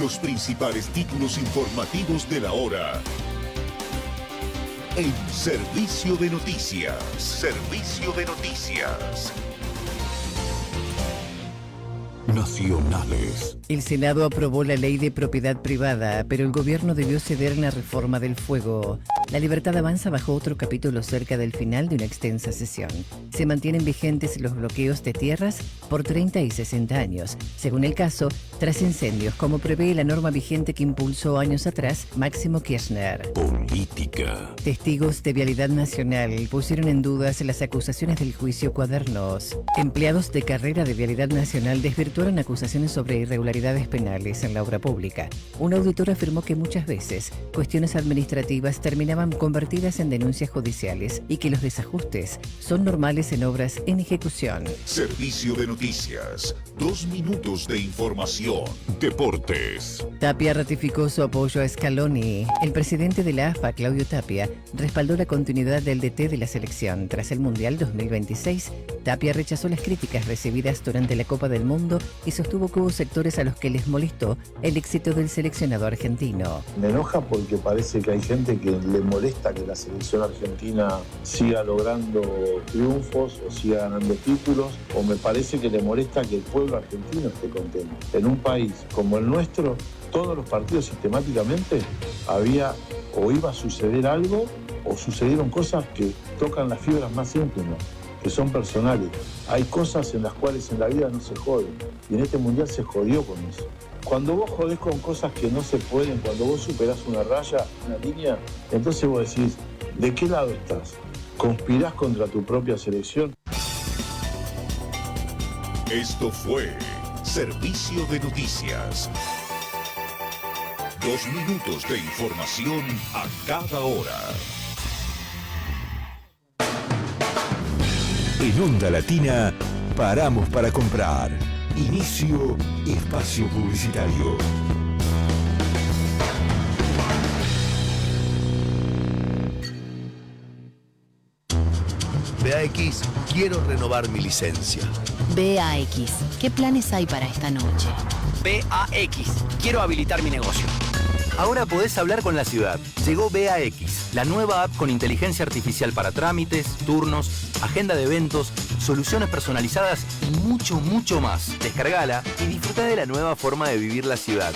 Los principales títulos informativos de la hora. En Servicio de Noticias. Servicio de Noticias. Nacionales. El Senado aprobó la ley de propiedad privada, pero el gobierno debió ceder en la reforma del fuego. La Libertad Avanza bajó otro capítulo cerca del final de una extensa sesión. Se mantienen vigentes los bloqueos de tierras por 30 y 60 años, según el caso, tras incendios, como prevé la norma vigente que impulsó años atrás Máximo Kirchner. Política. Testigos de Vialidad Nacional pusieron en dudas las acusaciones del juicio Cuadernos. Empleados de carrera de Vialidad Nacional desvirtuaron acusaciones sobre irregularidades penales en la obra pública. Un auditor afirmó que muchas veces cuestiones administrativas terminaban convertidas en denuncias judiciales y que los desajustes son normales en obras en ejecución. Servicio de Noticias. 2 minutos de información. Deportes. Tapia ratificó su apoyo a Scaloni. El presidente de la AFA, Claudio Tapia, respaldó la continuidad del DT de la selección tras el Mundial 2026. Tapia rechazó las críticas recibidas durante la Copa del Mundo y sostuvo que hubo sectores a los que les molestó el éxito del seleccionado argentino. Me enoja porque parece que hay gente que le molesta que la selección argentina siga logrando triunfos o siga ganando títulos, o me parece que le molesta que el pueblo argentino esté contento. En un país como el nuestro, todos los partidos sistemáticamente había o iba a suceder algo o sucedieron cosas que tocan las fibras más íntimas, que son personales. Hay cosas en las cuales en la vida no se jode, y en este mundial se jodió con eso. Cuando vos jodés con cosas que no se pueden, cuando vos superás una raya, una línea, entonces vos decís, ¿de qué lado estás? ¿Conspirás contra tu propia selección? Esto fue Servicio de Noticias. 2 minutos de información a cada hora. En Onda Latina, paramos para comprar. Inicio espacio publicitario. BAX, quiero renovar mi licencia. BAX, ¿qué planes hay para esta noche? BAX, quiero habilitar mi negocio. Ahora podés hablar con la ciudad. Llegó BAX, la nueva app con inteligencia artificial para trámites, turnos, agenda de eventos, soluciones personalizadas y mucho, mucho más. Descargala y disfruta de la nueva forma de vivir la ciudad.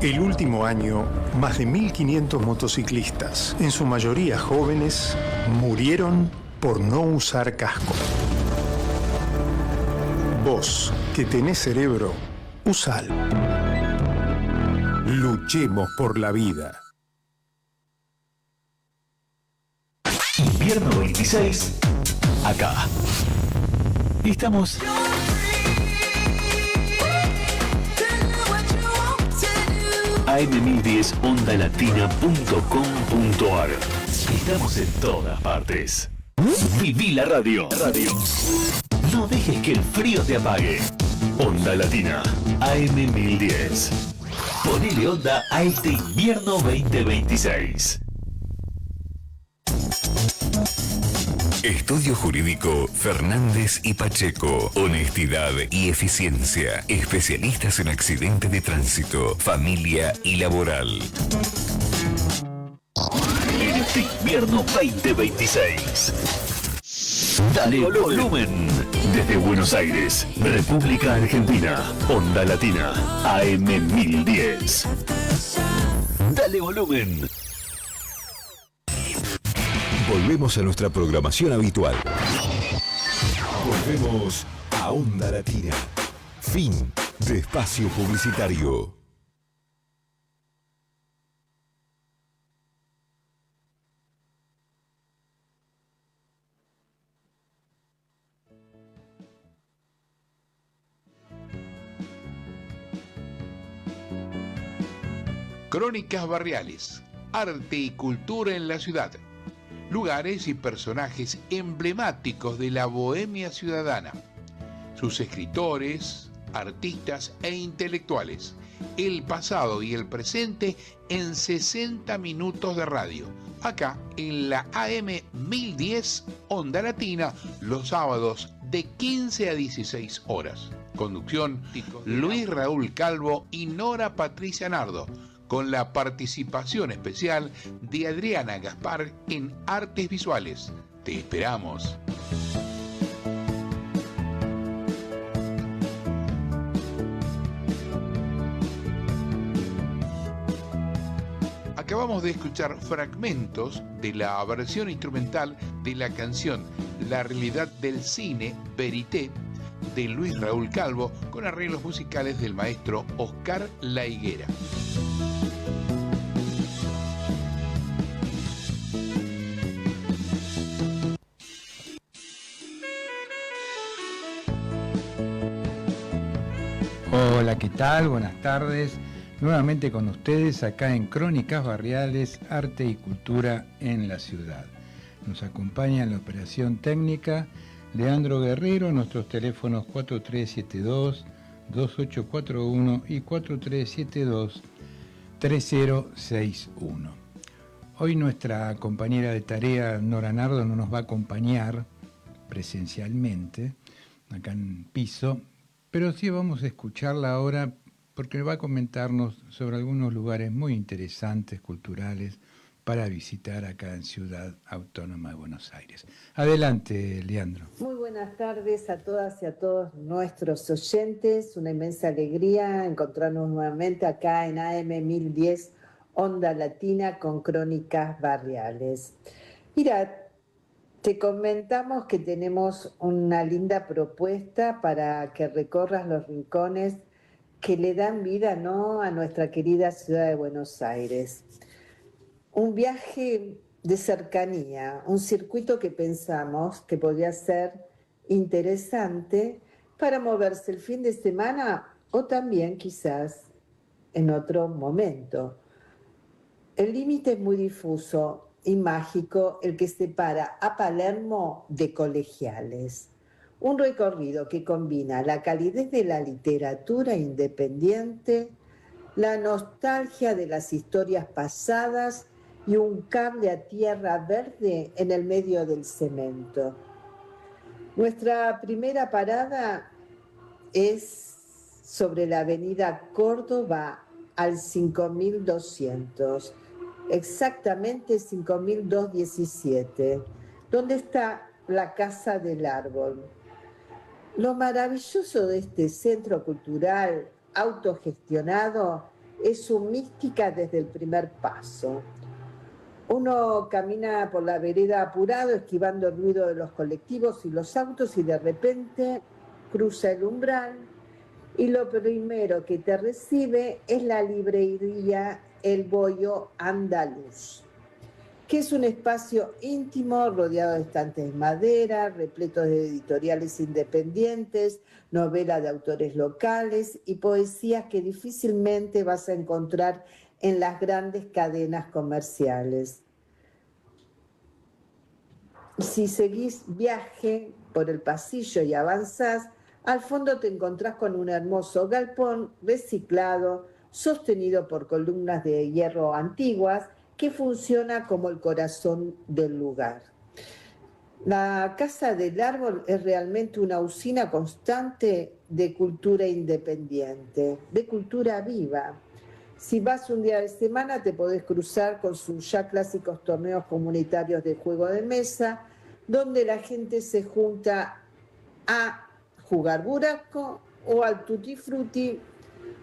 El último año, más de 1.500 motociclistas, en su mayoría jóvenes, murieron por no usar casco. Vos, que tenés cerebro, usalo. Luchemos por la vida. Invierno 26, acá. Estamos AM1010 ondalatina.com.ar. Estamos en todas partes. Viví la radio. No dejes que el frío te apague. Onda Latina, AM1010. Ponele onda a este invierno 2026. Estudio Jurídico Fernández y Pacheco. Honestidad y eficiencia. Especialistas en accidentes de tránsito, familia y laboral. En este invierno 2026. Dale volumen. Desde Buenos Aires, República Argentina. Onda Latina, AM1010. Dale volumen. Volvemos a nuestra programación habitual. Volvemos a Onda Latina. Fin de espacio publicitario. Crónicas barriales, arte y cultura en la ciudad. Lugares y personajes emblemáticos de la bohemia ciudadana. Sus escritores, artistas e intelectuales el pasado y el presente en 60 minutos de radio. Acá en la AM 1010 Onda Latina, los sábados de 15 a 16 horas. Conducción Luis Raúl Calvo y Nora Patricia Nardo, con la participación especial de Adriana Gaspar en Artes Visuales. Te esperamos. Acabamos de escuchar fragmentos de la versión instrumental de la canción La realidad del cine, Verité, de Luis Raúl Calvo, con arreglos musicales del maestro Oscar La Higuera. Hola, ¿qué tal? Buenas tardes. Nuevamente con ustedes acá en Crónicas Barriales, Arte y Cultura en la Ciudad. Nos acompaña en la operación técnica Leandro Guerrero, nuestros teléfonos 4372-2841 y 4372-3061. Hoy nuestra compañera de tarea Nora Nardo no nos va a acompañar presencialmente acá en piso, pero sí vamos a escucharla ahora porque va a comentarnos sobre algunos lugares muy interesantes, culturales, para visitar acá en Ciudad Autónoma de Buenos Aires. Adelante, Leandro. Muy buenas tardes a todas y a todos nuestros oyentes. Una inmensa alegría encontrarnos nuevamente acá en AM 1010 Onda Latina con Crónicas Barriales. Mira, te comentamos que tenemos una linda propuesta para que recorras los rincones que le dan vida, ¿no?, a nuestra querida ciudad de Buenos Aires. Un viaje de cercanía, un circuito que pensamos que podría ser interesante para moverse el fin de semana o también quizás en otro momento. El límite es muy difuso y mágico, el que separa a Palermo de Colegiales. Un recorrido que combina la calidez de la literatura independiente, la nostalgia de las historias pasadas y un cable a tierra verde en el medio del cemento. Nuestra primera parada es sobre la avenida Córdoba al 5200, exactamente 5217, donde está la Casa del Árbol. Lo maravilloso de este centro cultural autogestionado es su mística desde el primer paso. Uno camina por la vereda apurado, esquivando el ruido de los colectivos y los autos, y de repente cruza el umbral y lo primero que te recibe es la librería El Bollo Andaluz, que es un espacio íntimo rodeado de estantes de madera, repletos de editoriales independientes, novelas de autores locales y poesías que difícilmente vas a encontrar en las grandes cadenas comerciales. Si seguís viaje por el pasillo y avanzás, al fondo te encontrás con un hermoso galpón reciclado, sostenido por columnas de hierro antiguas, que funciona como el corazón del lugar. La Casa del Árbol es realmente una usina constante de cultura independiente, de cultura viva. Si vas un día de semana te podés cruzar con sus ya clásicos torneos comunitarios de juego de mesa, donde la gente se junta a jugar buraco o al tutti frutti,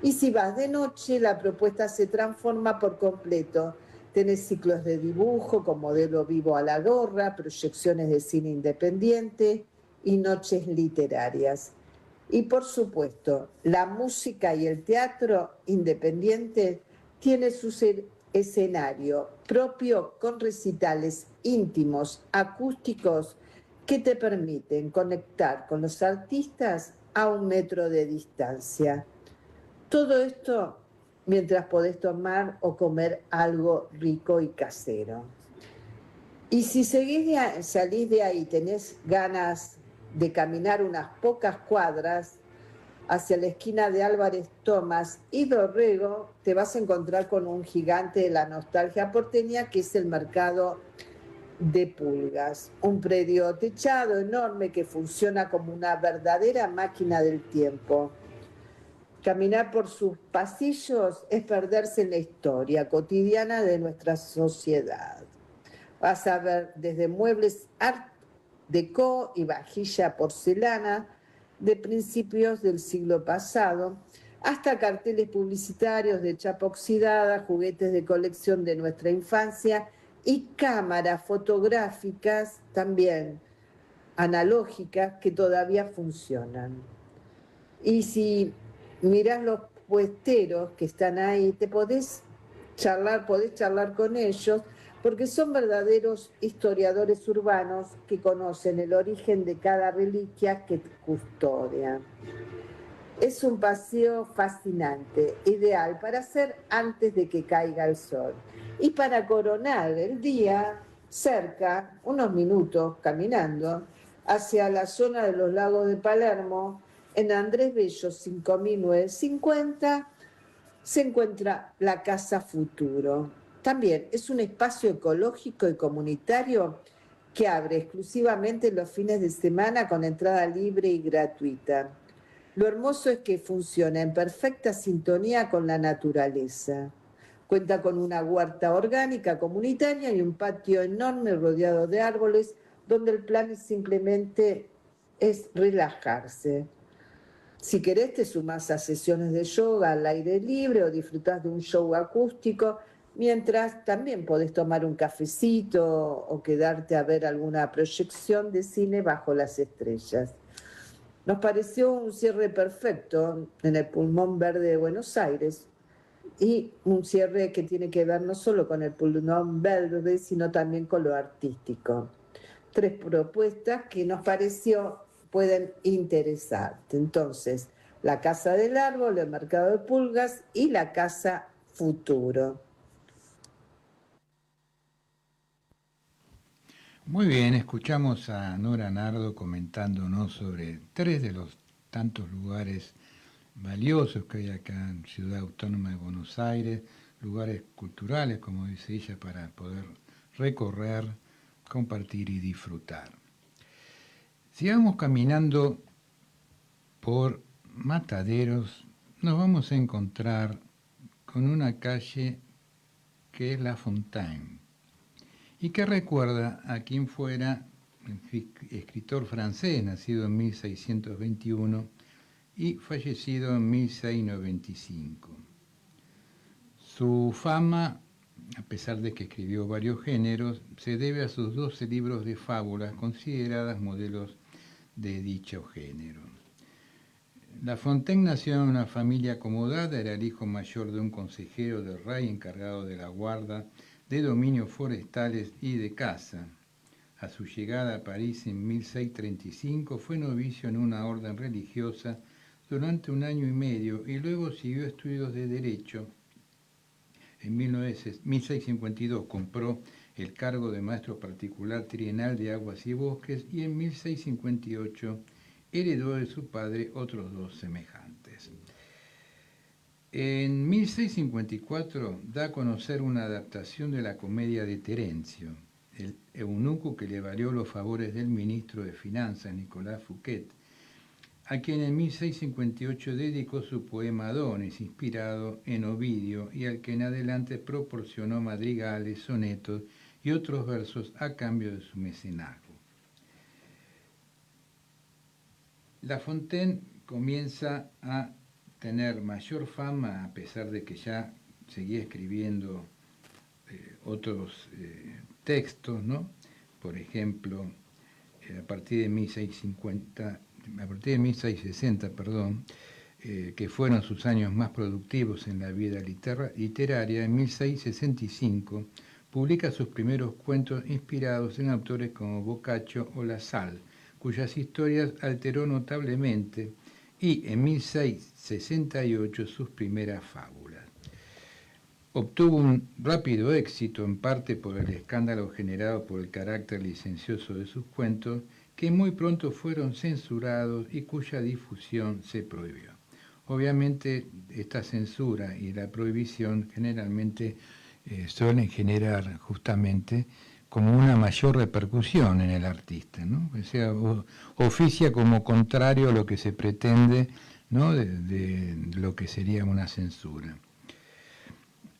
y si vas de noche la propuesta se transforma por completo. Tenés ciclos de dibujo con modelo vivo a la gorra, proyecciones de cine independiente y noches literarias. Y por supuesto, la música y el teatro independiente tiene su escenario propio con recitales íntimos, acústicos, que te permiten conectar con los artistas a 1 metro de distancia. Todo esto mientras podés tomar o comer algo rico y casero. Y si salís de ahí, tenés ganas de caminar unas pocas cuadras, hacia la esquina de Álvarez Tomás y Dorrego, te vas a encontrar con un gigante de la nostalgia porteña que es el Mercado de Pulgas, un predio techado enorme que funciona como una verdadera máquina del tiempo. Caminar por sus pasillos es perderse en la historia cotidiana de nuestra sociedad. Vas a ver desde muebles art déco y vajilla porcelana de principios del siglo pasado, hasta carteles publicitarios de chapa oxidada, juguetes de colección de nuestra infancia y cámaras fotográficas también analógicas que todavía funcionan. Y si mirás los puesteros que están ahí, podés charlar con ellos, porque son verdaderos historiadores urbanos que conocen el origen de cada reliquia que custodian. Es un paseo fascinante, ideal para hacer antes de que caiga el sol. Y para coronar el día, cerca, unos minutos caminando, hacia la zona de los lagos de Palermo, en Andrés Bello 5950, se encuentra la Casa Futuro. También es un espacio ecológico y comunitario que abre exclusivamente los fines de semana con entrada libre y gratuita. Lo hermoso es que funciona en perfecta sintonía con la naturaleza. Cuenta con una huerta orgánica comunitaria y un patio enorme rodeado de árboles, donde el plan simplemente es relajarse. Si querés, te sumás a sesiones de yoga al aire libre o disfrutás de un show acústico, mientras también podés tomar un cafecito o quedarte a ver alguna proyección de cine bajo las estrellas. Nos pareció un cierre perfecto en el pulmón verde de Buenos Aires, y un cierre que tiene que ver no solo con el pulmón verde, sino también con lo artístico. 3 propuestas que nos pareció pueden interesarte. Entonces, la Casa del Árbol, el Mercado de Pulgas y la Casa Futuro. Muy bien, escuchamos a Nora Nardo comentándonos sobre 3 de los tantos lugares valiosos que hay acá en Ciudad Autónoma de Buenos Aires, lugares culturales, como dice ella, para poder recorrer, compartir y disfrutar. Sigamos caminando por Mataderos, nos vamos a encontrar con una calle que es La Fontaine y que recuerda a quien fuera escritor francés, nacido en 1621 y fallecido en 1695. Su fama, a pesar de que escribió varios géneros, se debe a sus 12 libros de fábulas consideradas modelos de dicho género. La Fontaine nació en una familia acomodada, era el hijo mayor de un consejero del rey encargado de la guarda de dominios forestales y de caza. A su llegada a París en 1635 fue novicio en una orden religiosa durante 1 año y medio y luego siguió estudios de Derecho. En 1652 compró el cargo de maestro particular trienal de aguas y bosques y en 1658 heredó de su padre otros 2 semejantes. En 1654 da a conocer una adaptación de la comedia de Terencio, el eunuco que le valió los favores del ministro de Finanzas, Nicolas Fouquet, a quien en 1658 dedicó su poema Adonis, inspirado en Ovidio, y al que en adelante proporcionó madrigales, sonetos y otros versos a cambio de su mecenazgo. La Fontaine comienza a tener mayor fama, a pesar de que ya seguía escribiendo otros textos, ¿no? Por ejemplo, a partir de 1660, que fueron sus años más productivos en la vida literaria, en 1665 publica sus primeros cuentos inspirados en autores como Boccaccio o La Salle, cuyas historias alteró notablemente, y en 1668 sus primeras fábulas. Obtuvo un rápido éxito, en parte por el escándalo generado por el carácter licencioso de sus cuentos, que muy pronto fueron censurados y cuya difusión se prohibió. obviamente esta censura y la prohibición generalmente suelen generar justamente como una mayor repercusión en el artista, ¿no? O sea, oficia como contrario a lo que se pretende, ¿no? de lo que sería una censura.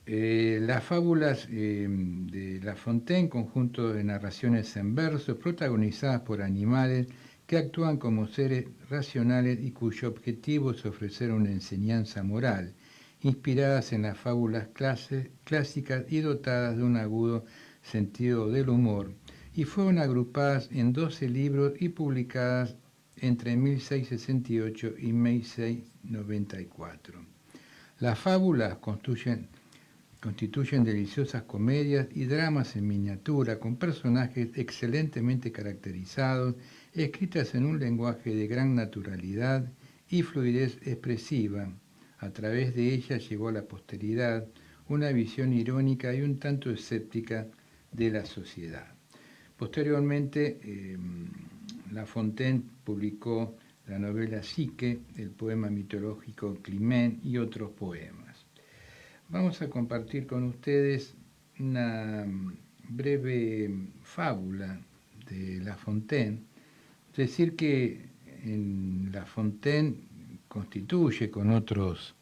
Las fábulas de La Fontaine, conjunto de narraciones en verso, protagonizadas por animales que actúan como seres racionales y cuyo objetivo es ofrecer una enseñanza moral, inspiradas en las fábulas clásicas y dotadas de un agudo sentido del humor, y fueron agrupadas en 12 libros y publicadas entre 1668 y 1694. Las fábulas constituyen deliciosas comedias y dramas en miniatura con personajes excelentemente caracterizados, escritas en un lenguaje de gran naturalidad y fluidez expresiva. A través de ellas llegó a la posteridad una visión irónica y un tanto escéptica de la sociedad. Posteriormente, La Fontaine publicó la novela Psique, el poema mitológico Climene y otros poemas. Vamos a compartir con ustedes una breve fábula de La Fontaine. Es decir, que en La Fontaine constituye con otros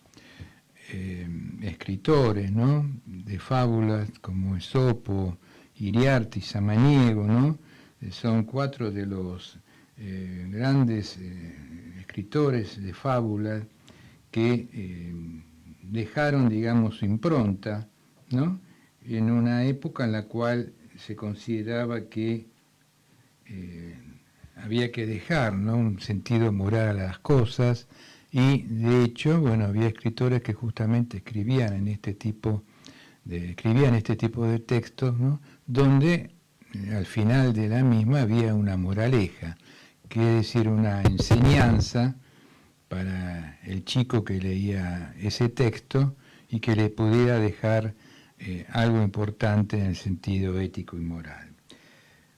escritores, ¿no? de fábulas como Esopo, Iriarte y Samaniego, ¿no? Son 4 de los grandes escritores de fábulas que dejaron, digamos, su impronta, ¿no? en una época en la cual se consideraba que había que dejar, ¿no? un sentido moral a las cosas, y de hecho, bueno, había escritores que justamente escribían este tipo de textos, ¿no? donde al final de la misma había una moraleja, quiere decir una enseñanza para el chico que leía ese texto y que le pudiera dejar algo importante en el sentido ético y moral.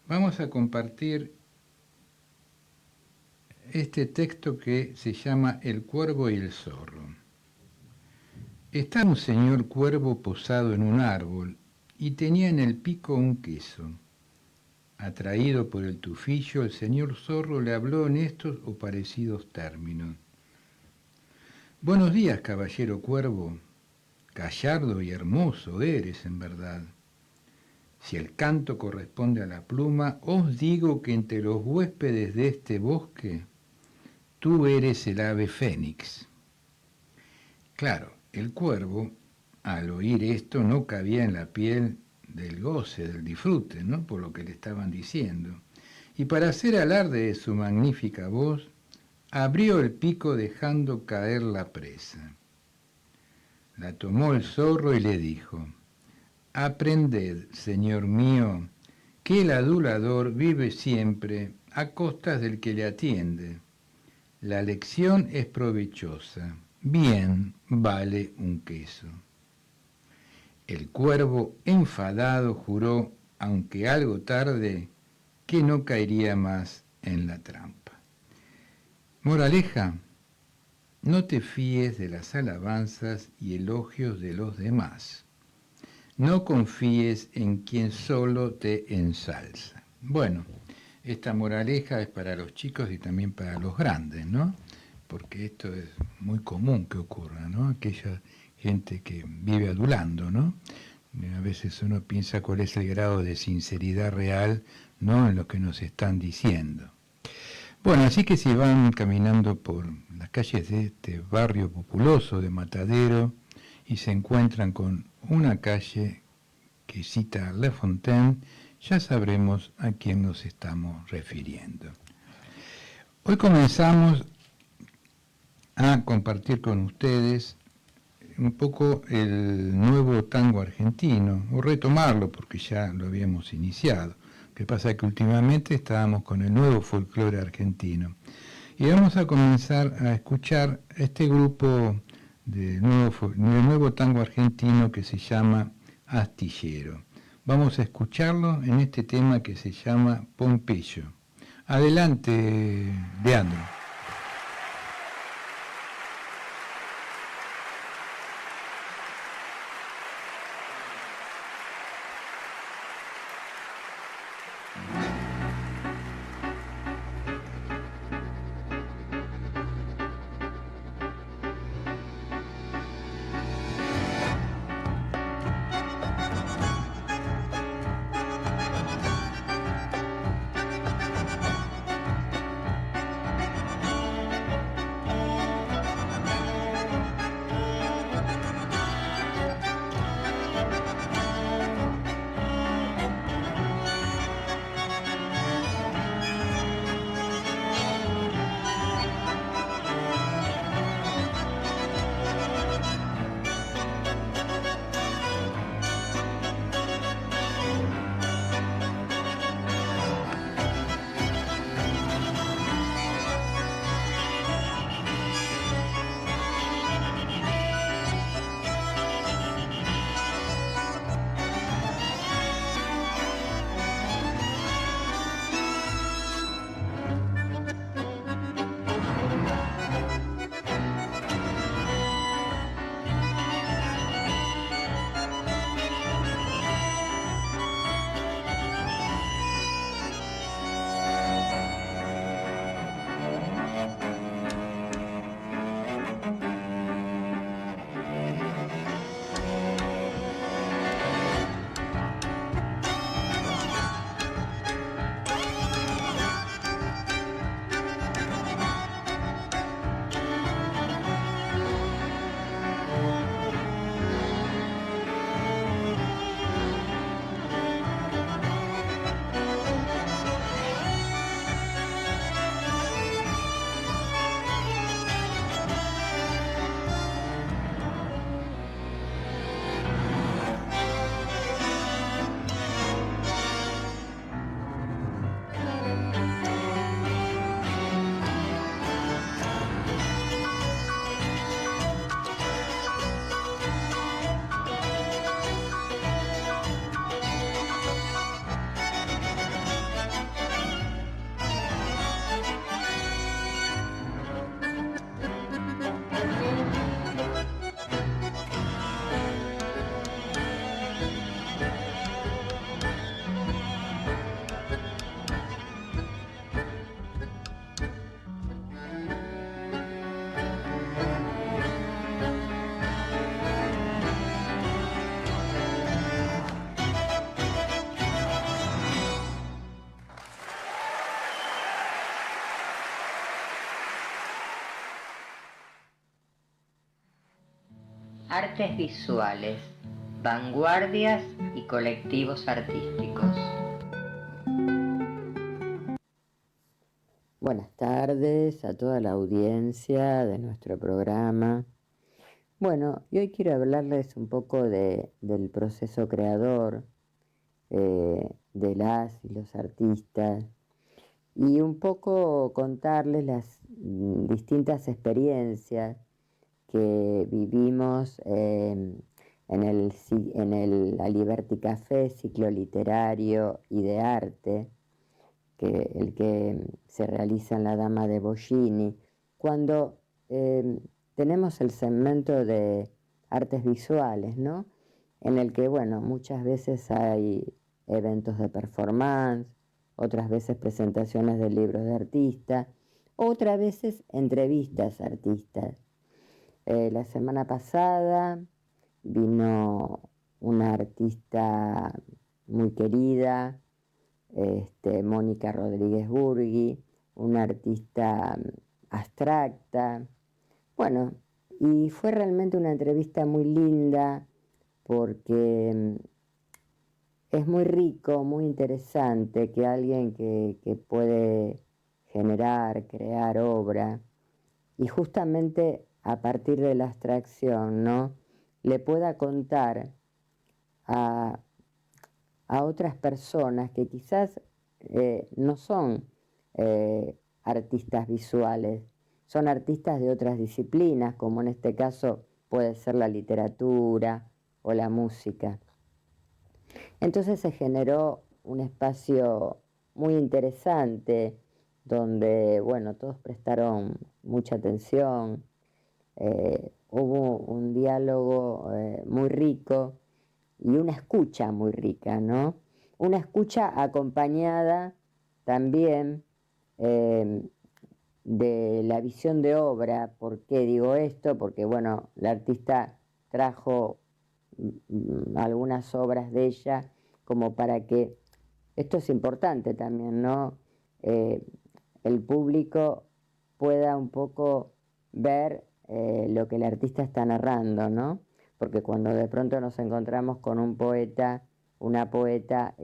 Vamos a compartir este texto que se llama El cuervo y el zorro. Estaba un señor cuervo posado en un árbol y tenía en el pico un queso. Atraído por el tufillo, el señor zorro le habló en estos o parecidos términos. Buenos días, caballero cuervo. Gallardo y hermoso eres, en verdad. Si el canto corresponde a la pluma, os digo que entre los huéspedes de este bosque, tú eres el ave fénix. Claro, el cuervo, al oír esto, no cabía en la piel del goce, del disfrute, ¿no? Por lo que le estaban diciendo. Y para hacer alarde de su magnífica voz, abrió el pico dejando caer la presa. La tomó el zorro y le dijo: aprended, señor mío, que el adulador vive siempre a costas del que le atiende. La lección es provechosa, bien vale un queso. El cuervo, enfadado, juró, aunque algo tarde, que no caería más en la trampa. Moraleja: no te fíes de las alabanzas y elogios de los demás. No confíes en quien solo te ensalza. Bueno, esta moraleja es para los chicos y también para los grandes, ¿no? Porque esto es muy común que ocurra, ¿no? Aquella gente que vive adulando, ¿no? A veces uno piensa cuál es el grado de sinceridad real, ¿no? En lo que nos están diciendo. Bueno, así que si van caminando por las calles de este barrio populoso de Matadero y se encuentran con una calle que cita La Fontaine, ya sabremos a quién nos estamos refiriendo. Hoy comenzamos a compartir con ustedes un poco el nuevo tango argentino, o retomarlo porque ya lo habíamos iniciado. Lo que pasa es que últimamente estábamos con el nuevo folclore argentino. Y vamos a comenzar a escuchar este grupo de nuevo tango argentino que se llama Astillero. Vamos a escucharlo en este tema que se llama Pompeyo. Adelante, Leandro. Artes visuales, vanguardias y colectivos artísticos. Buenas tardes a toda la audiencia de nuestro programa. Bueno, y hoy quiero hablarles un poco del proceso creador de las y los artistas y un poco contarles las distintas experiencias que vivimos en el Aliberti Café, ciclo literario y de arte, el que se realiza en la Dama de Bocchini, cuando tenemos el segmento de artes visuales, ¿no? En el que, bueno, muchas veces hay eventos de performance, otras veces presentaciones de libros de artistas, otras veces entrevistas a artistas. La semana pasada vino una artista muy querida, Mónica Rodríguez Burgui, una artista abstracta. Bueno, y fue realmente una entrevista muy linda porque es muy rico, muy interesante que alguien que puede generar, crear obra y justamente a partir de la abstracción, ¿no?, le pueda contar a otras personas que quizás no son artistas visuales, son artistas de otras disciplinas, como en este caso puede ser la literatura o la música. Entonces se generó un espacio muy interesante donde, bueno, todos prestaron mucha atención, hubo un diálogo muy rico y una escucha muy rica, ¿no? Una escucha acompañada también de la visión de obra. ¿Por qué digo esto? Porque, bueno, la artista trajo algunas obras de ella como para que, esto es importante también, ¿no?, el público pueda un poco ver lo que el artista está narrando, ¿no? Porque cuando de pronto nos encontramos con un poeta, una poeta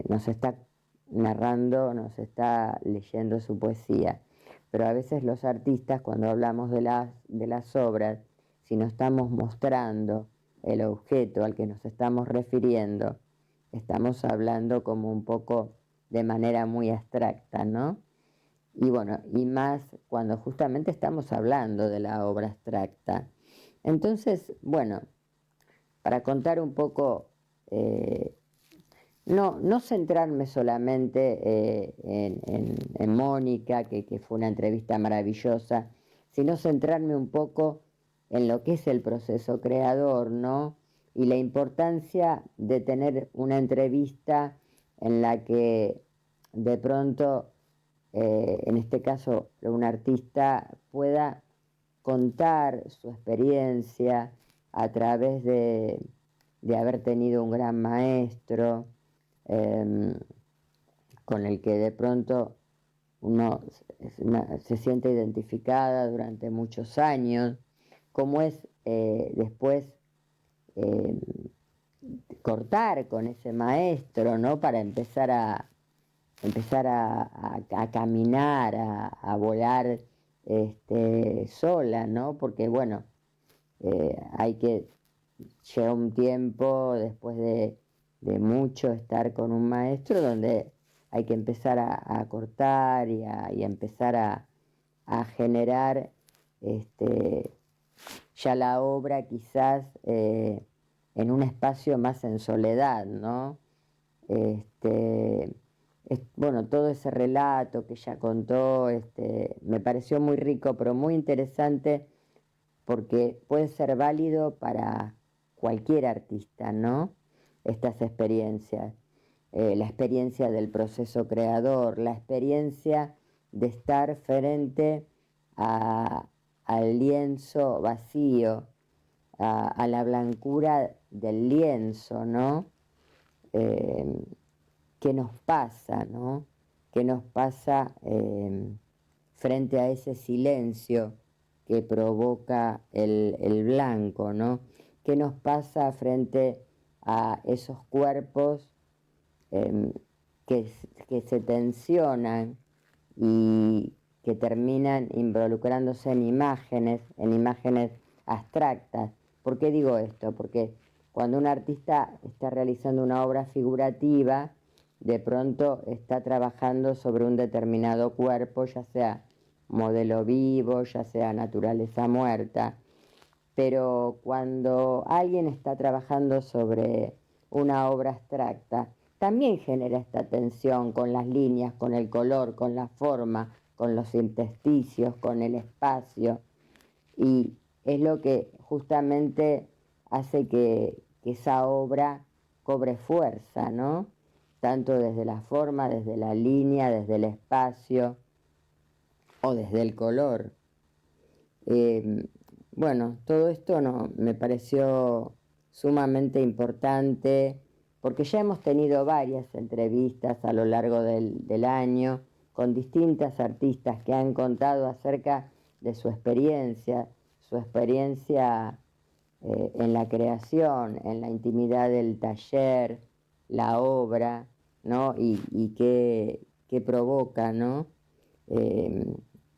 nos está narrando, nos está leyendo su poesía. Pero a veces los artistas, cuando hablamos de las obras, si no estamos mostrando el objeto al que nos estamos refiriendo, estamos hablando como un poco de manera muy abstracta, ¿no? Y bueno, y más cuando justamente estamos hablando de la obra abstracta. Entonces, bueno, para contar un poco, no centrarme solamente en Mónica, que fue una entrevista maravillosa, sino centrarme un poco en lo que es el proceso creador, ¿no? Y la importancia de tener una entrevista en la que de pronto, en este caso, un artista pueda contar su experiencia a través de haber tenido un gran maestro, con el que de pronto uno se siente identificada durante muchos años, cómo es después cortar con ese maestro, ¿no?, para empezar a caminar, a volar sola, ¿no? Porque bueno, llega un tiempo después de mucho estar con un maestro donde hay que empezar a cortar y a empezar a generar ya la obra quizás en un espacio más en soledad, ¿no? Bueno, todo ese relato que ella contó me pareció muy rico, pero muy interesante, porque puede ser válido para cualquier artista, ¿no?, estas experiencias. La experiencia del proceso creador, la experiencia de estar frente al lienzo vacío, a la blancura del lienzo, ¿no? ¿Qué nos pasa, no? ¿Qué nos pasa frente a ese silencio que provoca el blanco, ¿no? ¿Qué nos pasa frente a esos cuerpos que se tensionan y que terminan involucrándose en imágenes abstractas? ¿Por qué digo esto? Porque cuando un artista está realizando una obra figurativa, de pronto está trabajando sobre un determinado cuerpo, ya sea modelo vivo, ya sea naturaleza muerta. Pero cuando alguien está trabajando sobre una obra abstracta, también genera esta tensión con las líneas, con el color, con la forma, con los intersticios, con el espacio. Y es lo que justamente hace que esa obra cobre fuerza, ¿no? Tanto desde la forma, desde la línea, desde el espacio o desde el color. Bueno, todo esto me pareció sumamente importante porque ya hemos tenido varias entrevistas a lo largo del año con distintas artistas que han contado acerca de su experiencia en la creación, en la intimidad del taller, la obra, ¿no? Y qué provoca, ¿no?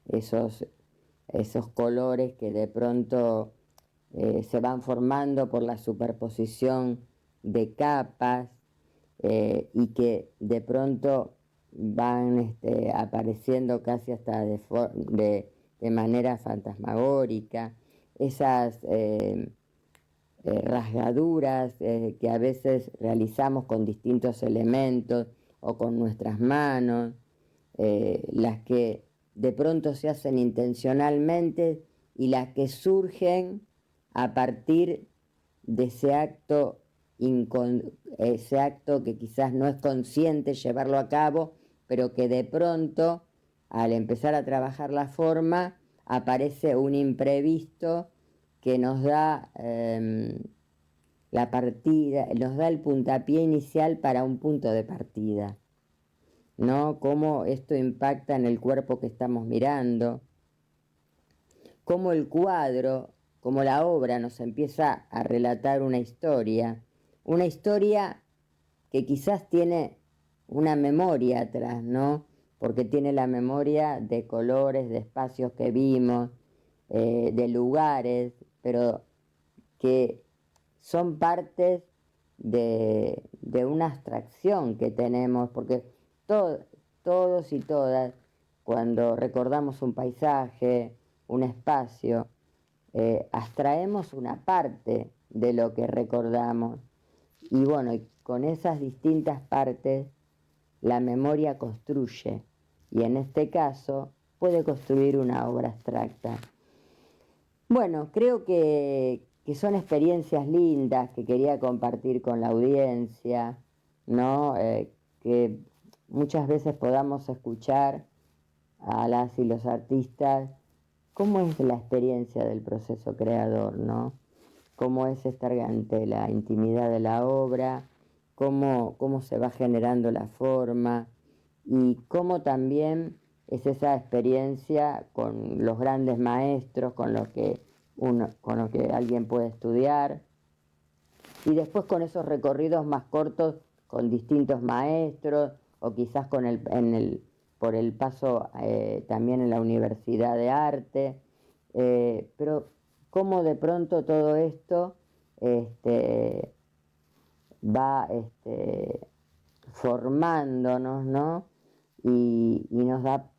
Esos colores que de pronto se van formando por la superposición de capas y que de pronto van apareciendo casi hasta de manera fantasmagórica, esas rasgaduras que a veces realizamos con distintos elementos o con nuestras manos, las que de pronto se hacen intencionalmente y las que surgen a partir de ese acto que quizás no es consciente llevarlo a cabo, pero que de pronto, al empezar a trabajar la forma, aparece un imprevisto que nos da la partida, nos da el puntapié inicial para un punto de partida, ¿no? Cómo esto impacta en el cuerpo que estamos mirando, cómo el cuadro, como la obra nos empieza a relatar una historia que quizás tiene una memoria atrás, ¿no? Porque tiene la memoria de colores, de espacios que vimos, de lugares, pero que son partes de una abstracción que tenemos, porque todos y todas, cuando recordamos un paisaje, un espacio, abstraemos una parte de lo que recordamos. Y bueno, con esas distintas partes, la memoria construye, y en este caso puede construir una obra abstracta. Bueno, creo que son experiencias lindas que quería compartir con la audiencia, ¿no? Que muchas veces podamos escuchar a las y los artistas cómo es la experiencia del proceso creador, ¿no? Cómo es estar ante la intimidad de la obra, cómo se va generando la forma y cómo también es esa experiencia con los grandes maestros, con lo que alguien puede estudiar, y después con esos recorridos más cortos con distintos maestros o quizás por el paso también en la Universidad de Arte, pero cómo de pronto todo esto va formándonos, ¿no? Y nos da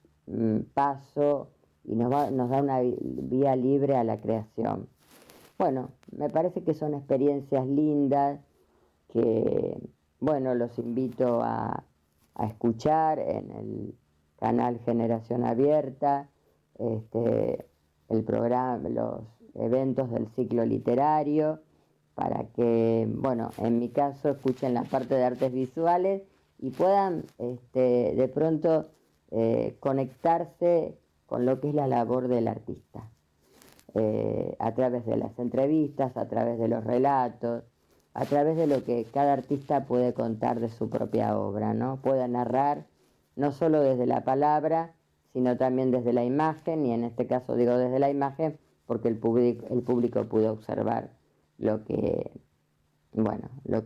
paso y nos da una vía libre a la creación. Bueno, me parece que son experiencias lindas que, bueno, los invito a escuchar en el canal Generación Abierta, el programa, los eventos del ciclo literario, para que, bueno, en mi caso escuchen la parte de artes visuales y puedan de pronto conectarse con lo que es la labor del artista, a través de las entrevistas, a través de los relatos, a través de lo que cada artista puede contar de su propia obra, ¿no? Puede narrar no solo desde la palabra, sino también desde la imagen, y en este caso digo desde la imagen porque el público pudo observar lo que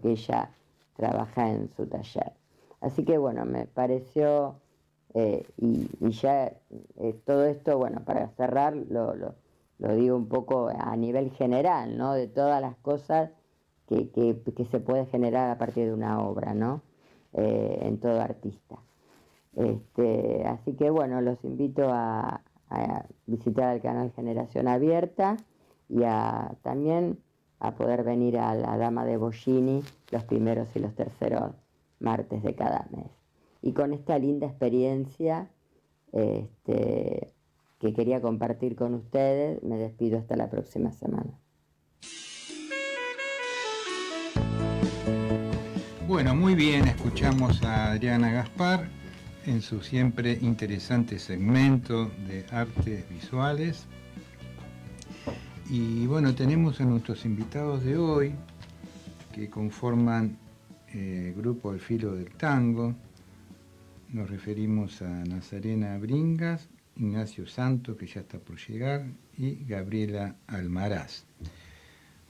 ella trabaja en su taller. Así que bueno, me pareció, y ya todo esto, bueno, para cerrar, lo digo un poco a nivel general, ¿no? De todas las cosas que se puede generar a partir de una obra, ¿no? En todo artista. Así que bueno, los invito a visitar el canal Generación Abierta y también a poder venir a la Dama de Bollini los primeros y los terceros martes de cada mes. Y con esta linda experiencia que quería compartir con ustedes, me despido hasta la próxima semana. Bueno, muy bien, escuchamos a Adriana Gaspar en su siempre interesante segmento de artes visuales. Y bueno, tenemos a nuestros invitados de hoy, que conforman el grupo Al Filo del Tango. Nos referimos a Nazarena Bringas, Ignacio Santos, que ya está por llegar, y Gabriela Almaraz.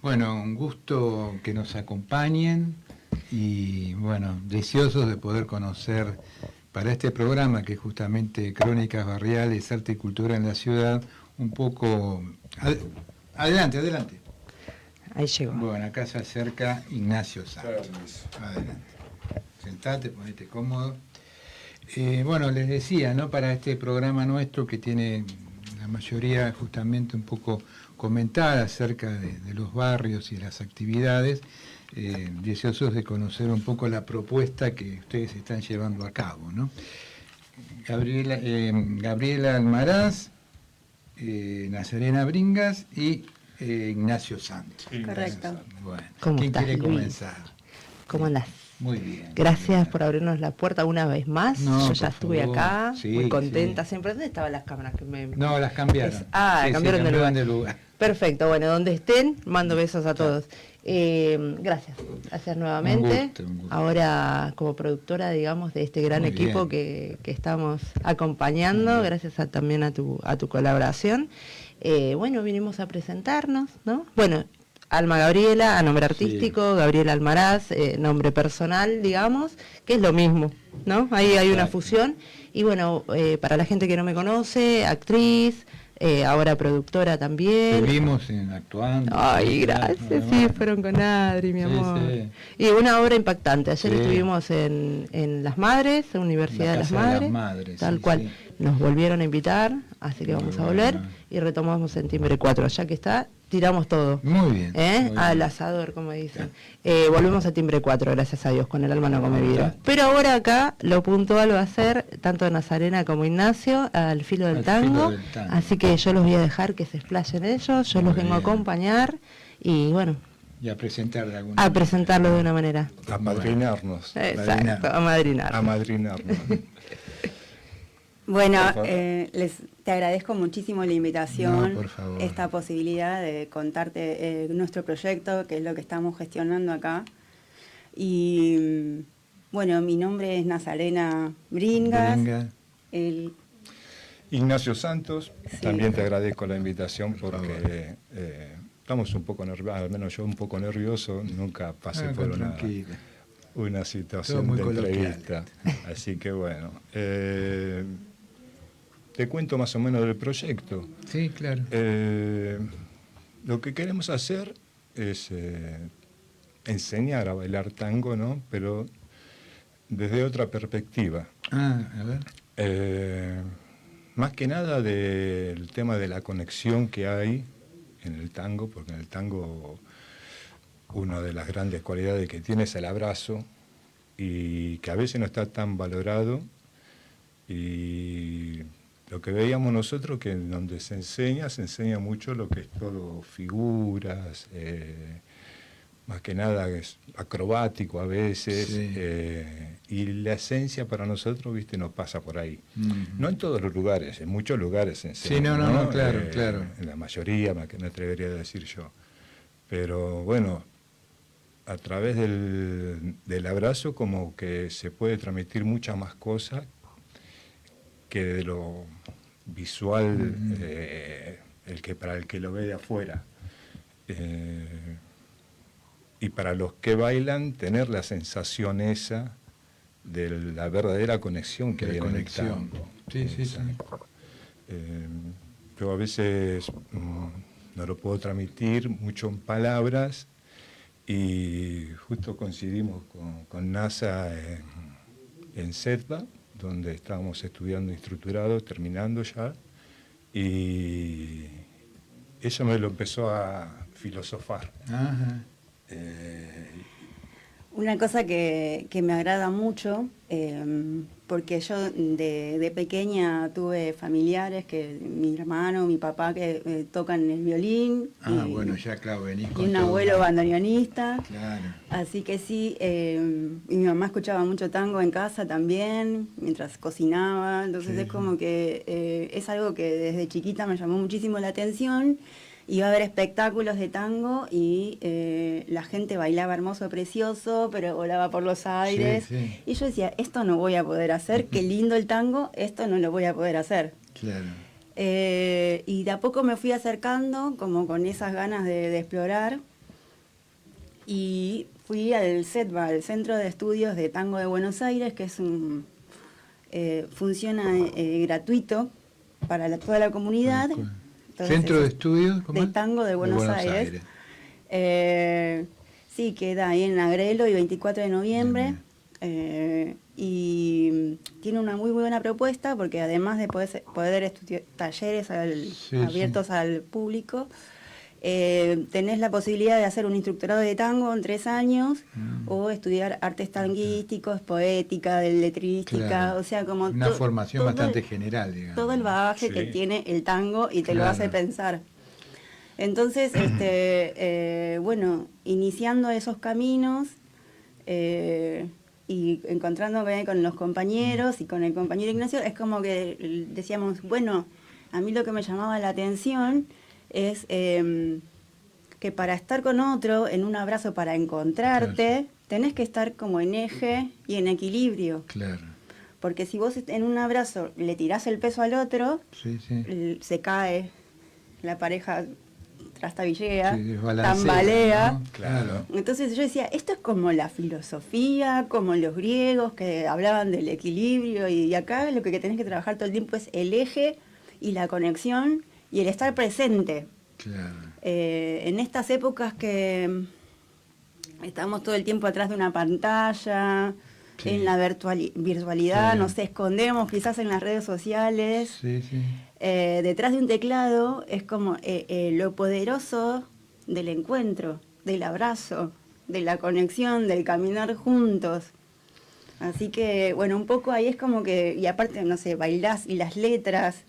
Bueno, un gusto que nos acompañen y bueno, deseosos de poder conocer para este programa, que es justamente Crónicas Barriales, Arte y Cultura en la Ciudad, un poco... Adelante. Ahí llegó. Bueno, acá se acerca Ignacio Santos. Adelante. Sentate, ponete cómodo. Bueno, les decía, ¿no? Para este programa nuestro, que tiene la mayoría justamente un poco comentada acerca de los barrios y las actividades, deseosos de conocer un poco la propuesta que ustedes están llevando a cabo, ¿no? Gabriela Almaraz, Nazarena Bringas y Ignacio Santos. Correcto. Bueno, ¿Cómo ¿quién estás, quiere Luis? comenzar? ¿Cómo andás? Muy bien. Gracias por abrirnos la puerta una vez más. No, yo ya por estuve favor. acá, Sí, muy contenta sí. siempre. ¿Dónde estaban las cámaras? No, las cambiaron. Sí, Cambiaron de lugar. lugar. Perfecto, bueno, donde estén, mando besos a todos. Gracias nuevamente. Un gusto. Ahora como productora, digamos, de este gran Muy equipo bien. que estamos acompañando, gracias también a tu colaboración. Bueno, vinimos a presentarnos, ¿no? Bueno, Alma Gabriela, a nombre artístico, sí. Gabriela Almaraz, nombre personal, digamos, que es lo mismo, ¿no? Ahí hay una fusión. Y bueno, para la gente que no me conoce, actriz, ahora productora también. Estuvimos actuando. Ay, gracias, sí, fueron con Adri, mi amor. Sí. Y una obra impactante. Ayer estuvimos en Las Madres, en Universidad de Las Madres, tal cual. Nos volvieron a invitar, así que vamos a volver y retomamos en Timbre 4, ya que está, tiramos todo. Muy bien. Al asador, como dicen. Volvemos a Timbre 4, gracias a Dios, con el alma no come vidrio. Pero ahora acá lo puntual va a ser tanto Nazarena como Ignacio, al filo del tango. Así que yo los voy a dejar que se explayen ellos, yo los vengo a acompañar y bueno. Y a presentar de alguna manera. A presentarlo de una manera. A madrinarnos. Exacto, a madrinar. A madrinarnos. Bueno, te agradezco muchísimo la invitación, esta posibilidad de contarte nuestro proyecto, que es lo que estamos gestionando acá. Y bueno, mi nombre es Nazarena Bringas. Ignacio Santos, también te agradezco la invitación porque estamos un poco nerviosos, al menos yo un poco nervioso, nunca pasé por una situación de entrevista. Así que bueno. Te cuento más o menos del proyecto. Sí, claro. Lo que queremos hacer es enseñar a bailar tango, ¿no? Pero desde otra perspectiva. A ver. Más que nada del tema de la conexión que hay en el tango, porque en el tango una de las grandes cualidades que tiene es el abrazo, y que a veces no está tan valorado, y lo que veíamos nosotros, que en donde se enseña mucho lo que es todo figuras, más que nada es acrobático a veces, y la esencia para nosotros, viste, no pasa por ahí. No en todos los lugares, en muchos lugares se enseña. Sí, no, claro. En la mayoría, más que me atrevería a decir yo. Pero bueno, a través del abrazo como que se puede transmitir muchas más cosas que de lo visual, para el que lo ve de afuera. Y para los que bailan, tener la sensación esa de la verdadera conexión que hay en el tango. Sí, sí, sí. Yo a veces no lo puedo transmitir mucho en palabras, y justo coincidimos con NASA en Sedva, donde estábamos estudiando instructorado, terminando ya, y ella me lo empezó a filosofar. Ajá. Una cosa que me agrada mucho, porque yo de pequeña tuve familiares, que mi hermano, mi papá, que tocan el violín. Bueno, ya claro, venís con y un todo, abuelo bandoneonista. Claro. Así que sí, y mi mamá escuchaba mucho tango en casa también, mientras cocinaba. Entonces Sí, es como que es algo que desde chiquita me llamó muchísimo la atención. Iba a haber espectáculos de tango y la gente bailaba hermoso, precioso, pero volaba por los aires. Sí, sí. Y yo decía, esto no voy a poder hacer, qué lindo el tango, esto no lo voy a poder hacer. Claro. Y de a poco me fui acercando, como con esas ganas de explorar. Y fui al CETBA, al Centro de Estudios de Tango de Buenos Aires, que es funciona gratuito para toda la comunidad. Entonces, Centro de Estudios de Tango de Buenos Aires. Sí, queda ahí en Agrelo y 24 de noviembre. Y tiene una muy buena propuesta, porque además de poder estudiar talleres abiertos al público, tenés la posibilidad de hacer un instructorado de tango en 3 años, o estudiar artes tanguísticos, poética, letrística, Claro. o sea, como una formación bastante general, digamos. todo el bagaje que tiene el tango y te lo hace pensar. Entonces, bueno, iniciando esos caminos y encontrándome con los compañeros y con el compañero Ignacio, es como que decíamos, bueno, a mí lo que me llamaba la atención es que para estar con otro, en un abrazo, para encontrarte, tenés que estar como en eje y en equilibrio. Claro. Porque si vos en un abrazo le tirás el peso al otro, se cae, la pareja trastabillea, tambalea. ¿no? Claro. Entonces yo decía, esto es como la filosofía, como los griegos que hablaban del equilibrio, y acá lo que tenés que trabajar todo el tiempo es el eje y la conexión y el estar presente. Claro. En estas épocas que estamos todo el tiempo atrás de una pantalla, en la virtualidad, nos escondemos quizás en las redes sociales, detrás de un teclado es como lo poderoso del encuentro, del abrazo, de la conexión, del caminar juntos. Así que, bueno, un poco ahí es como que, y aparte, no sé, bailás y las letras,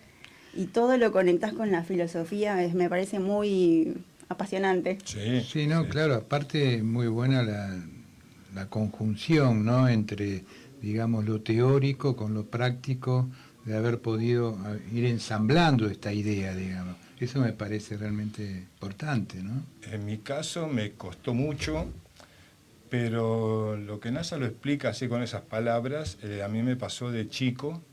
y todo lo conectás con la filosofía, me parece muy apasionante. Sí, no, claro, aparte muy buena la conjunción, ¿no?, entre, digamos, lo teórico con lo práctico, de haber podido ir ensamblando esta idea, digamos. Eso me parece realmente importante, ¿no? En mi caso me costó mucho, pero lo que NASA lo explica así con esas palabras, a mí me pasó de chico.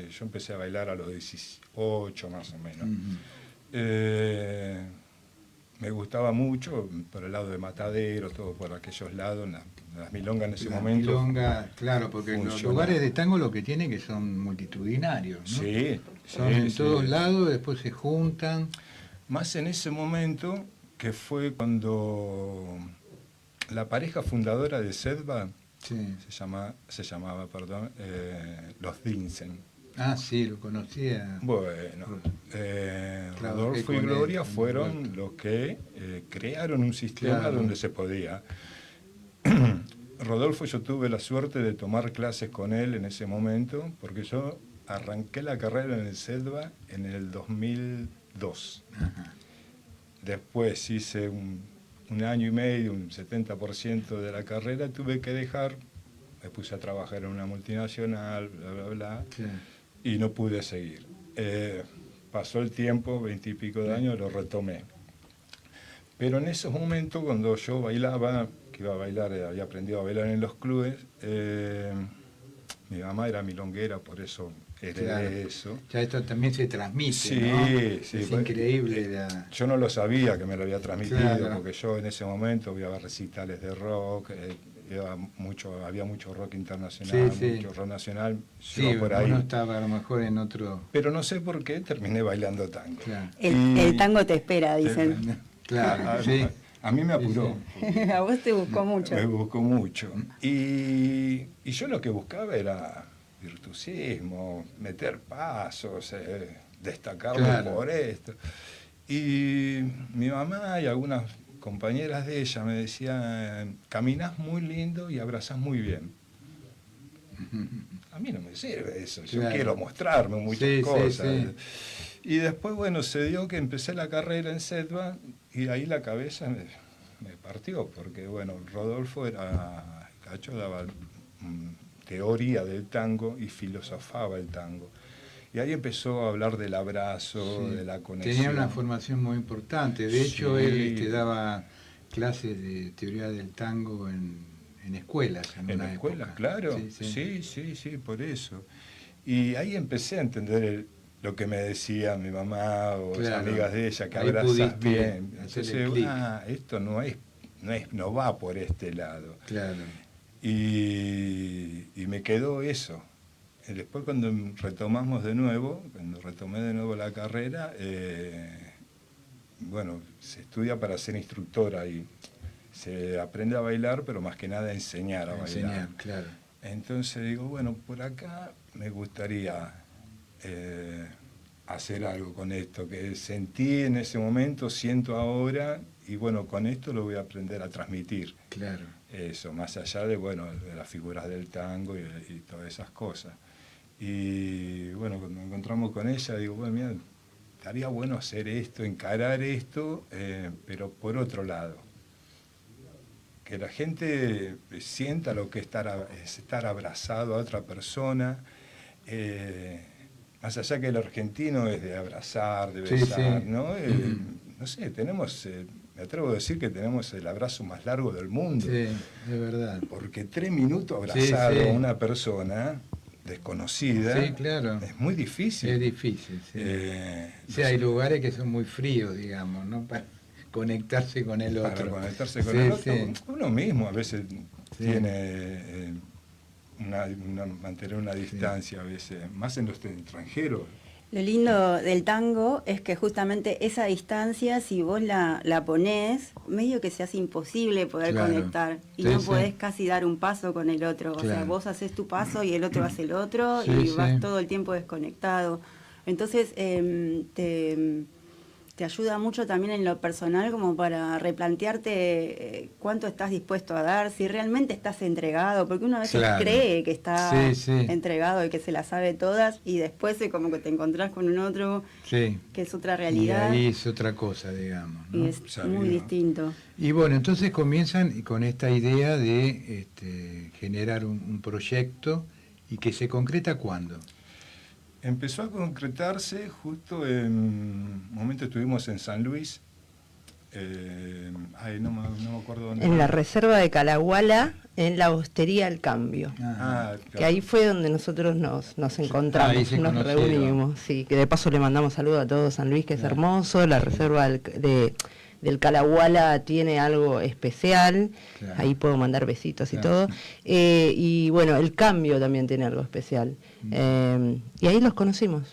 Yo empecé a bailar a los 18 más o menos. Me gustaba mucho por el lado de Matadero, todo por aquellos lados, las milongas en ese momento. Milonga, claro, porque los lugares de tango lo que tienen que son multitudinarios, ¿no? Sí. Son en todos lados, después se juntan. Más en ese momento, que fue cuando la pareja fundadora de Sedva se llamaba, los Dinsen. Ah, sí, lo conocía. Bueno, Rodolfo y Gloria fueron los que crearon un sistema donde se podía. Rodolfo, yo tuve la suerte de tomar clases con él en ese momento, porque yo arranqué la carrera en el Sedva en el 2002. Ajá. Después hice un año y medio, un 70% de la carrera, tuve que dejar, me puse a trabajar en una multinacional, bla, bla, bla, y no pude seguir. Pasó el tiempo, 20 y pico de años, lo retomé. Pero en esos momentos, cuando yo bailaba, que iba a bailar, había aprendido a bailar en los clubes, mi mamá era milonguera, por eso heredé eso. Ya esto también se transmite, sí, ¿no? Sí, es increíble. Yo no lo sabía que me lo había transmitido, claro. porque yo en ese momento iba a recitales de rock, había mucho rock internacional, mucho rock nacional. Sí, por ahí. Uno estaba a lo mejor en otro... Pero no sé por qué terminé bailando tango. Claro. El tango te espera, dicen. Claro, sí. A mí me apuró. A vos te buscó mucho. Me buscó mucho. Y yo lo que buscaba era virtuosismo, meter pasos, destacarme por esto. Y mi mamá y algunas compañeras de ella me decían, caminás muy lindo y abrazás muy bien. A mí no me sirve eso, yo quiero mostrarme muchas cosas. Y después, bueno, se dio que empecé la carrera en SETBA y ahí la cabeza me partió, porque, bueno, Rodolfo Cacho daba teoría del tango y filosofaba el tango. Y ahí empezó a hablar del abrazo, de la conexión. Tenía una formación muy importante. De hecho, él daba clases de teoría del tango en escuelas. En escuelas, claro. Sí, por eso. Y ahí empecé a entender lo que me decía mi mamá o las amigas de ella, que abrazas bien. Entonces, esto no va por este lado. Claro. Y me quedó eso. Después cuando retomé de nuevo la carrera, bueno, se estudia para ser instructora y se aprende a bailar, pero más que nada a enseñar a bailar. Claro. Entonces digo, bueno, por acá me gustaría hacer algo con esto, que sentí en ese momento, siento ahora, y bueno, con esto lo voy a aprender a transmitir. Claro. Eso, más allá de, bueno, de las figuras del tango y todas esas cosas. Y bueno, cuando nos encontramos con ella, digo, bueno, mira, estaría bueno hacer esto, encarar esto, pero por otro lado. Que la gente sienta lo que es estar abrazado a otra persona, más allá que el argentino es de abrazar, de besar, ¿no? No sé, tenemos, me atrevo a decir que tenemos el abrazo más largo del mundo. Sí, es verdad. Porque 3 minutos abrazado a una persona desconocida, es muy difícil. Es difícil, sí. Hay lugares que son muy fríos, digamos, ¿no? Para conectarse con el otro. Para conectarse con el otro, uno mismo a veces tiene mantener una distancia a veces, más en los extranjeros. Lo lindo del tango es que justamente esa distancia, si vos la ponés, medio que se hace imposible poder conectar. Y no podés casi dar un paso con el otro. O sea, vos haces tu paso y el otro hace el otro y vas todo el tiempo desconectado. Entonces, te ayuda mucho también en lo personal como para replantearte cuánto estás dispuesto a dar, si realmente estás entregado, porque uno a veces cree que está entregado y que se la sabe todas y después como que te encontrás con un otro que es otra realidad. Y ahí es otra cosa, digamos, ¿no? Y es muy distinto. Y bueno, entonces comienzan con esta idea de generar un proyecto y que se concreta ¿cuándo? Empezó a concretarse justo en un momento estuvimos en San Luis, no me acuerdo dónde. En la reserva de Calahuala, en la hostería El Cambio. Claro. Que ahí fue donde nosotros nos encontramos, nos reunimos. Sí, que de paso le mandamos saludos a todo San Luis, que es hermoso. La reserva del Calahuala tiene algo especial, ahí puedo mandar besitos y todo, y bueno, El Cambio también tiene algo especial, y ahí los conocimos.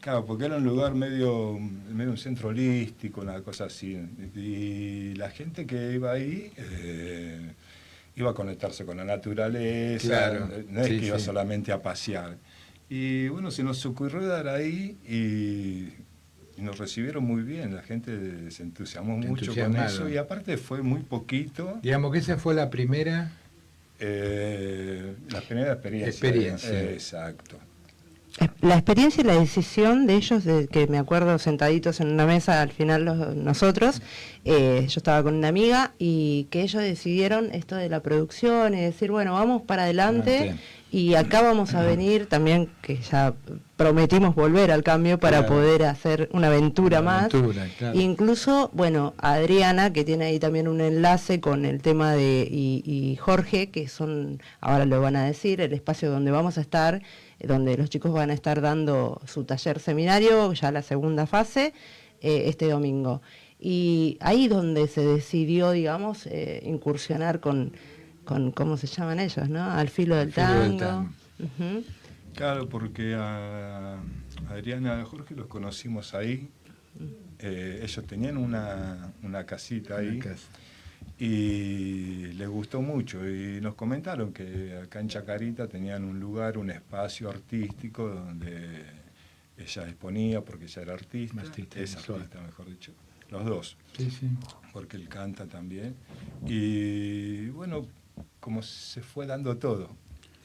Claro, porque era un lugar medio un centro holístico, una cosa así, y la gente que iba ahí iba a conectarse con la naturaleza, no es que iba solamente a pasear. Y bueno, se nos ocurrió dar ahí y nos recibieron muy bien, la gente se entusiasmó mucho con eso y aparte fue muy poquito. Digamos que esa fue la primera experiencia. Exacto. La experiencia y la decisión de ellos, de que me acuerdo sentaditos en una mesa al final nosotros, yo estaba con una amiga y que ellos decidieron esto de la producción y decir, bueno, vamos para adelante. Y acá vamos a venir también, que ya prometimos volver al Cambio para poder hacer una aventura más. Incluso, bueno, Adriana, que tiene ahí también un enlace con el tema de y Jorge, que son, ahora lo van a decir, el espacio donde vamos a estar, donde los chicos van a estar dando su taller seminario, ya la segunda fase, este domingo. Y ahí donde se decidió, digamos, incursionar con ¿cómo se llaman ellos, no? Al filo del tango. Uh-huh. Claro, porque a Adriana y a Jorge los conocimos ahí. Ellos tenían una casita ahí y les gustó mucho. Y nos comentaron que acá en Chacarita tenían un lugar, un espacio artístico donde ella exponía, porque ella era artista. Es artista, mejor dicho. Los dos. Sí, sí. Porque él canta también. Y bueno, como se fue dando todo.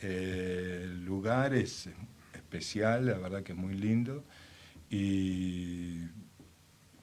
El lugar es especial, la verdad que es muy lindo. Y...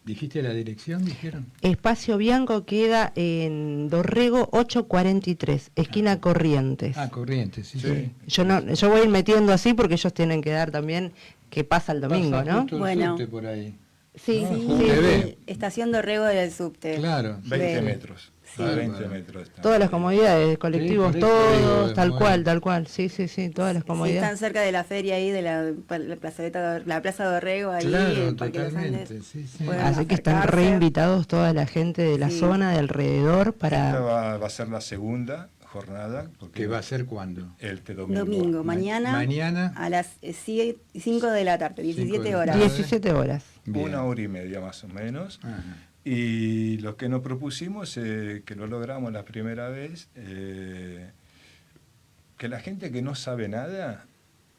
¿Dijiste la dirección, dijeron? Espacio Bianco queda en Dorrego 843, esquina Corrientes. Ah, Corrientes, sí. Yo voy a ir metiendo así porque ellos tienen que dar también que pasa el domingo, pasa ¿no? Bueno. Por ahí. Sí, ¿no? sí. Estación Dorrego del subte. Claro. 20 metros. Sí. 20 metros. Todas las comodidades, colectivos, sí, todos, digo, tal cual. Sí, todas las comodidades. Sí, están cerca de la feria ahí, de la Plaza Dorrego, ahí, claro, el Parque de los Andes. Sí. Así que están reinvitados toda la gente de la zona, de alrededor, para... Esta va a ser la segunda jornada. ¿Que va a ser cuándo? Este domingo. Domingo, mañana a las 5 de la tarde, 17 horas. 17 horas. Bien. 1 hora y media más o menos. Ajá. Y lo que nos propusimos, que lo logramos la primera vez, que la gente que no sabe nada,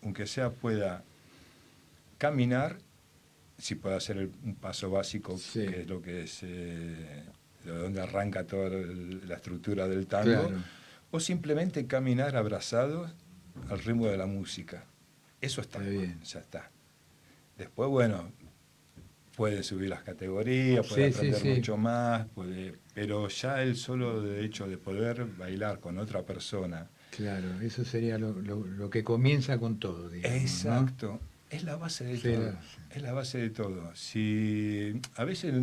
aunque sea pueda caminar, si puede hacer un paso básico, que es lo que es, de donde arranca toda la estructura del tango, claro. O simplemente caminar abrazados al ritmo de la música. Eso está bien, ya está. Después, bueno, puede subir las categorías, puede aprender mucho más, pero ya el solo de hecho de poder bailar con otra persona. Claro, eso sería lo que comienza con todo, digamos. Exacto, ¿no? Es la base de todo. Es la base de todo. Si a veces,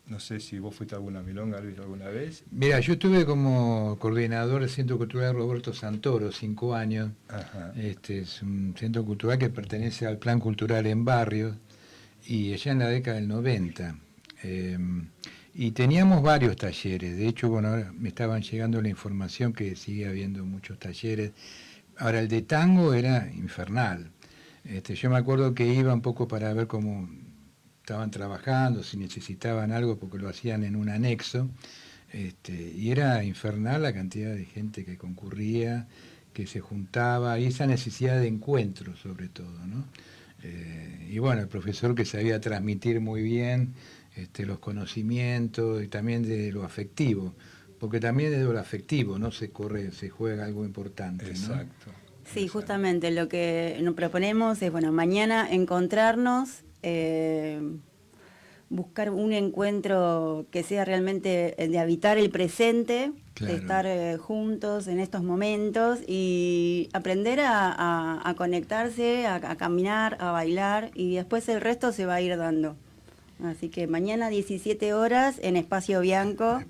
no sé si vos fuiste a alguna milonga, Luis, alguna vez. Mira, yo estuve como coordinador del Centro Cultural Roberto Santoro 5 años. Ajá. Es un centro cultural que pertenece al Plan Cultural en Barrios. Y allá en la década del 90. Y teníamos varios talleres. De hecho, bueno, ahora me estaban llegando la información que sigue habiendo muchos talleres. Ahora, el de tango era infernal. Yo me acuerdo que iba un poco para ver cómo estaban trabajando, si necesitaban algo, porque lo hacían en un anexo. Y era infernal la cantidad de gente que concurría, que se juntaba, y esa necesidad de encuentro, sobre todo, ¿no? Y bueno, el profesor que sabía transmitir muy bien los conocimientos y también de lo afectivo, porque también desde lo afectivo no se juega algo importante, ¿no? Exacto. Sí, justamente lo que nos proponemos es, bueno, mañana encontrarnos, buscar un encuentro que sea realmente de habitar el presente, claro. De estar juntos en estos momentos y aprender a conectarse, a caminar, a bailar, y después el resto se va a ir dando. Así que mañana 17 horas en Espacio Bianco.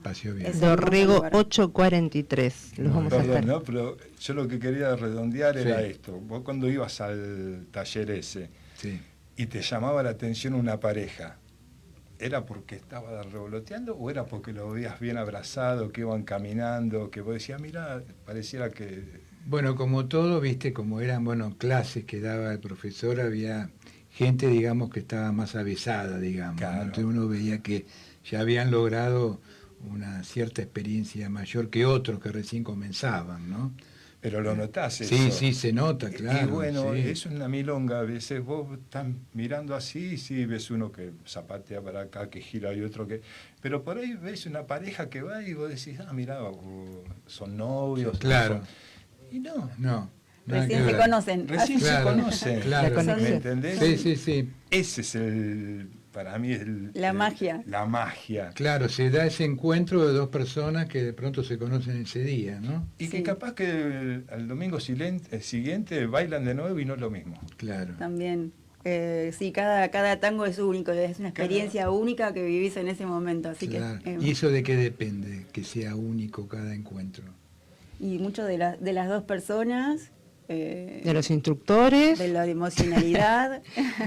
Dorrego 843. Los vamos a estar. No, pero yo lo que quería redondear era esto. Vos cuando ibas al taller ese y te llamaba la atención una pareja, ¿era porque estaba revoloteando o era porque lo veías bien abrazado, que iban caminando, que vos decías, mira, pareciera que... Bueno, como todo, viste, como eran, clases que daba el profesor, había gente, digamos, que estaba más avesada, digamos. Claro. Entonces uno veía que ya habían logrado una cierta experiencia mayor que otros que recién comenzaban, ¿no? Pero lo notás eso. Sí, se nota, claro. Y bueno, eso es una milonga. A veces vos estás mirando así, sí, ves uno que zapatea para acá, que gira y otro que... Pero por ahí ves una pareja que va y vos decís, mirá, son novios. Claro. Y no. Recién se conocen. Recién se conocen. Claro. ¿Me entendés? Sí. Ese es para mí es la magia. La magia. Claro, se da ese encuentro de dos personas que de pronto se conocen ese día, ¿no? Y que capaz que al domingo siguiente bailan de nuevo y no es lo mismo. Claro. También. Sí, cada tango es único, es una experiencia única que vivís en ese momento. Así claro. que, ¿Y eso de qué depende, que sea único cada encuentro? Y mucho de las dos personas, de los instructores, de la emocionalidad,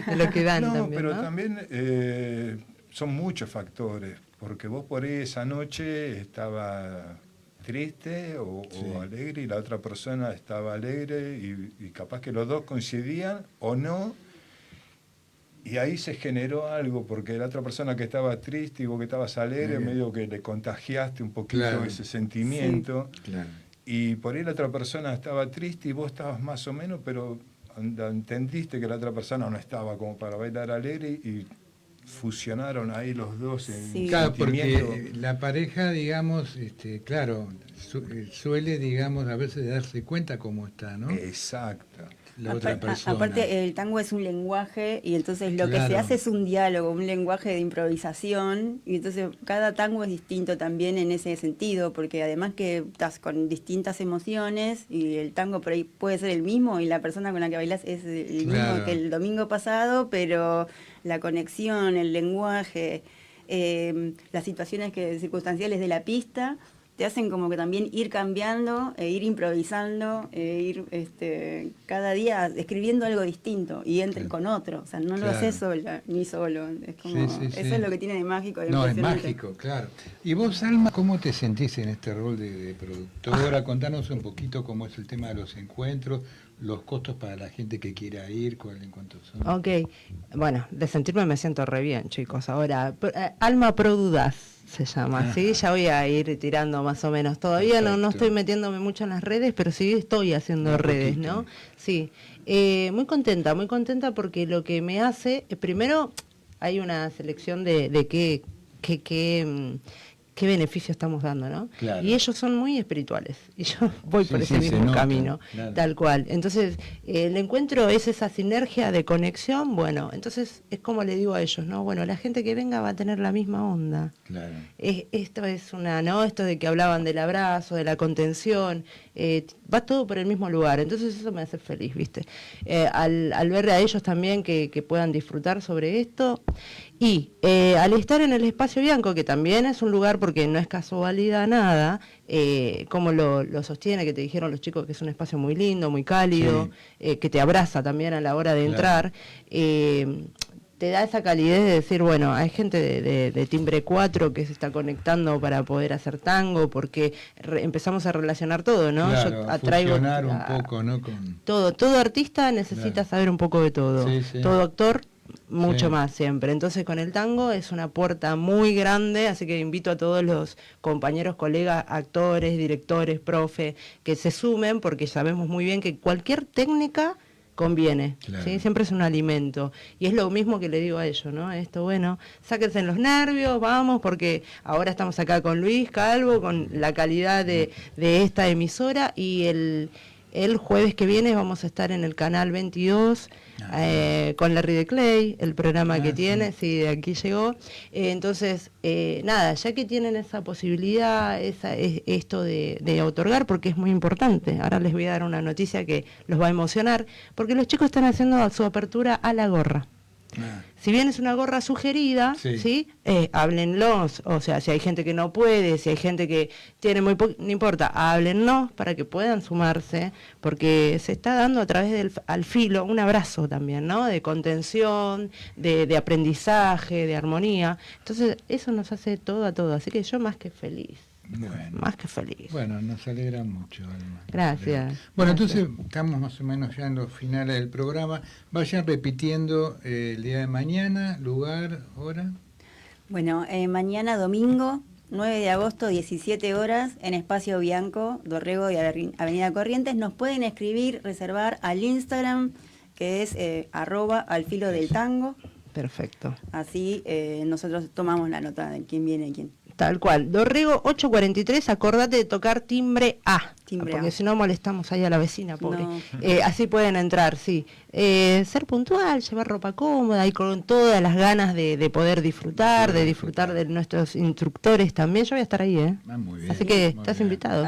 de lo que dan no, también, pero ¿no? también son muchos factores, porque vos por ahí esa noche estaba triste o alegre y la otra persona estaba alegre y capaz que los dos coincidían o no, y ahí se generó algo, porque la otra persona que estaba triste y vos que estabas alegre, medio que le contagiaste un poquito ese sentimiento. Sí. Claro. Y por ahí la otra persona estaba triste y vos estabas más o menos, pero entendiste que la otra persona no estaba como para bailar alegre y fusionaron ahí los dos en Claro, sentimiento. porque la pareja, digamos, claro, suele, digamos, a veces darse cuenta cómo está, ¿no? Exacto. La otra persona. Aparte, el tango es un lenguaje y entonces lo que se hace es un diálogo, un lenguaje de improvisación, y entonces cada tango es distinto también en ese sentido, porque además que estás con distintas emociones y el tango por ahí puede ser el mismo y la persona con la que bailas es el mismo que el domingo pasado, pero la conexión, el lenguaje, las situaciones circunstanciales de la pista te hacen como que también ir cambiando, ir improvisando, ir cada día escribiendo algo distinto y con otro. O sea, no lo haces sola, ni solo. Es como, eso es lo que tiene de mágico. No, es mágico, claro. ¿Y vos, Alma, cómo te sentís en este rol de productora? Contanos un poquito cómo es el tema de los encuentros, los costos para la gente que quiera ir, en cuánto son. Ok, bueno, de sentirme me siento re bien, chicos. Ahora, Alma Produdas se llama, ¿sí? Ya voy a ir tirando más o menos. Todavía no estoy metiéndome mucho en las redes, pero sí estoy haciendo redes, ¿no? Sí. Muy contenta porque lo que me hace, primero hay una selección de qué beneficio estamos dando, ¿no? Claro. Y ellos son muy espirituales, y yo voy por ese mismo camino, tal cual. Entonces, el encuentro es esa sinergia de conexión, bueno, entonces es como le digo a ellos, ¿no? Bueno, la gente que venga va a tener la misma onda. Claro. Esto es esto de que hablaban del abrazo, de la contención, va todo por el mismo lugar, entonces eso me hace feliz, ¿viste? Al ver a ellos también que puedan disfrutar sobre esto. Y al estar en el Espacio Bianco, que también es un lugar, porque no es casualidad nada, como lo sostiene, que te dijeron los chicos que es un espacio muy lindo, muy cálido, que te abraza también a la hora de entrar, te da esa calidez de decir, bueno, hay gente de Timbre 4 que se está conectando para poder hacer tango, porque empezamos a relacionar todo, ¿no? Claro, yo atraigo un poco, ¿no? Todo artista necesita saber un poco de todo, todo actor mucho más siempre. Entonces con el tango es una puerta muy grande, así que invito a todos los compañeros, colegas, actores, directores, profe, que se sumen, porque sabemos muy bien que cualquier técnica conviene, ¿sí? Siempre es un alimento, y es lo mismo que le digo a ellos, ¿no? Esto, bueno, sáquense los nervios, vamos, porque ahora estamos acá con Luis Calvo, con la calidad de esta emisora, y el jueves que viene vamos a estar en el canal 22 con Larry de Clay, el programa que tiene, de aquí llegó. Entonces, nada, ya que tienen esa posibilidad, esto de otorgar, porque es muy importante. Ahora les voy a dar una noticia que los va a emocionar, porque los chicos están haciendo su apertura a la gorra. Si bien es una gorra sugerida, ¿sí? Háblenlos, o sea, si hay gente que no puede, si hay gente que tiene muy poco, no importa, háblennos para que puedan sumarse, porque se está dando a través del al filo un abrazo también, ¿no? De contención, de aprendizaje, de armonía. Entonces, eso nos hace todo a todo, así que yo más que feliz. Bueno, más que feliz. Bueno, nos alegra mucho, Alma. Gracias. Bueno, entonces estamos más o menos ya en los finales del programa. Vayan repitiendo el día de mañana, lugar, hora. Bueno, mañana domingo, 9 de agosto, 17 horas, en Espacio Bianco, Dorrego y Avenida Corrientes. Nos pueden escribir, reservar al Instagram, que es @alfilodeltango. Perfecto. Así nosotros tomamos la nota de quién viene y quién. Tal cual. Dorrego 843, acordate de tocar timbre A. Porque si no molestamos ahí a la vecina, pobre. No. Así pueden entrar, sí. Ser puntual, llevar ropa cómoda y con todas las ganas de poder disfrutar, de disfrutar de nuestros instructores también. Yo voy a estar ahí, ¿eh? Muy bien, así que estás invitado.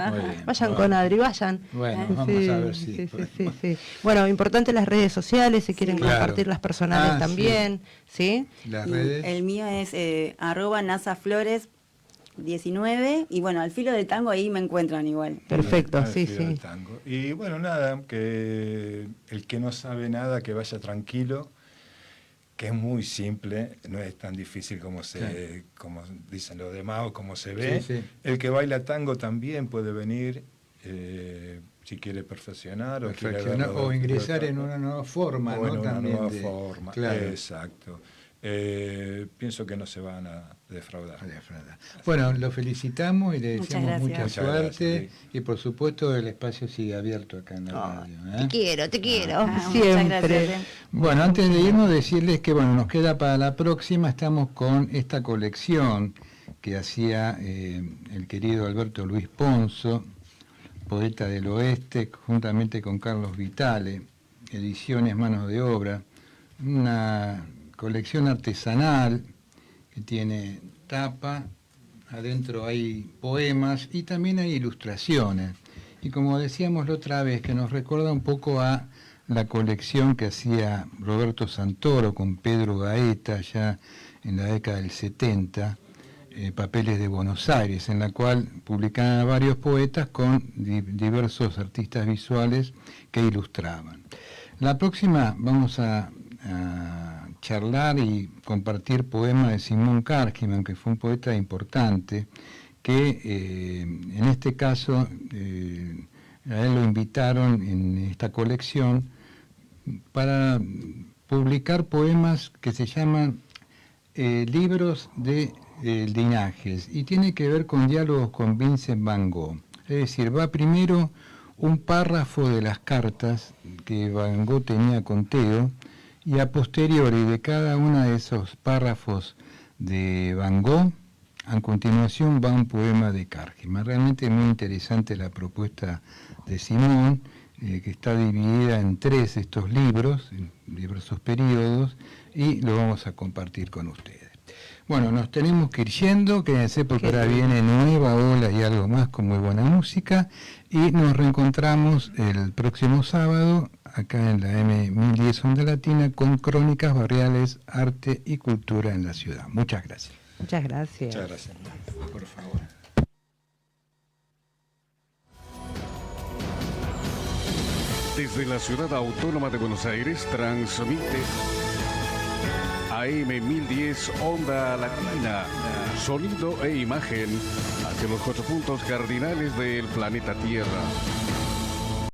Vayan con Adri, vayan. Bueno, vamos a ver si. Sí. Bueno, importante las redes sociales, si quieren compartir las personales también, ¿sí? Las redes. El mío es @nasaflores 19 y bueno, al filo del tango ahí me encuentran igual. Perfecto, sí. Y bueno, nada, que el que no sabe nada que vaya tranquilo, que es muy simple, no es tan difícil como dicen los demás o como se ve. Sí. El que baila tango también puede venir si quiere perfeccionar o ingresar en una nueva forma, o ¿no? En una también nueva forma, claro. Exacto. Pienso que no se van a defraudar. Bueno, lo felicitamos y le deseamos mucha suerte. Gracias, y por supuesto el espacio sigue abierto acá en la radio. Te quiero, siempre. Bueno, antes de irnos decirles que nos queda para la próxima, estamos con esta colección que hacía el querido Alberto Luis Ponzo, poeta del oeste, juntamente con Carlos Vitale, Ediciones Manos de Obra, una colección artesanal que tiene tapa, adentro hay poemas y también hay ilustraciones. Y como decíamos la otra vez, que nos recuerda un poco a la colección que hacía Roberto Santoro con Pedro Gaeta ya en la década del 70, Papeles de Buenos Aires, en la cual publicaban varios poetas con diversos artistas visuales que ilustraban. La próxima vamos a charlar y compartir poemas de Simón Kargman, que fue un poeta importante, que en este caso a él lo invitaron en esta colección para publicar poemas que se llaman libros de linajes, y tiene que ver con diálogos con Vincent Van Gogh. Es decir, va primero un párrafo de las cartas que Van Gogh tenía con Theo, y a posteriori de cada uno de esos párrafos de Van Gogh, a continuación va un poema de Kargman. Realmente muy interesante la propuesta de Simón, que está dividida en 3 estos libros, en diversos periodos, y lo vamos a compartir con ustedes. Bueno, nos tenemos que ir yendo, quédense porque ahora viene Nueva Ola y algo más con muy buena música, y nos reencontramos el próximo sábado acá en la M1010 Onda Latina con Crónicas Barriales, Arte y Cultura en la Ciudad. Muchas gracias. Muchas gracias. Muchas gracias. Por favor. Desde la Ciudad Autónoma de Buenos Aires transmite AM 1010 Onda Latina, sonido e imagen hacia los 4 puntos cardinales del planeta Tierra.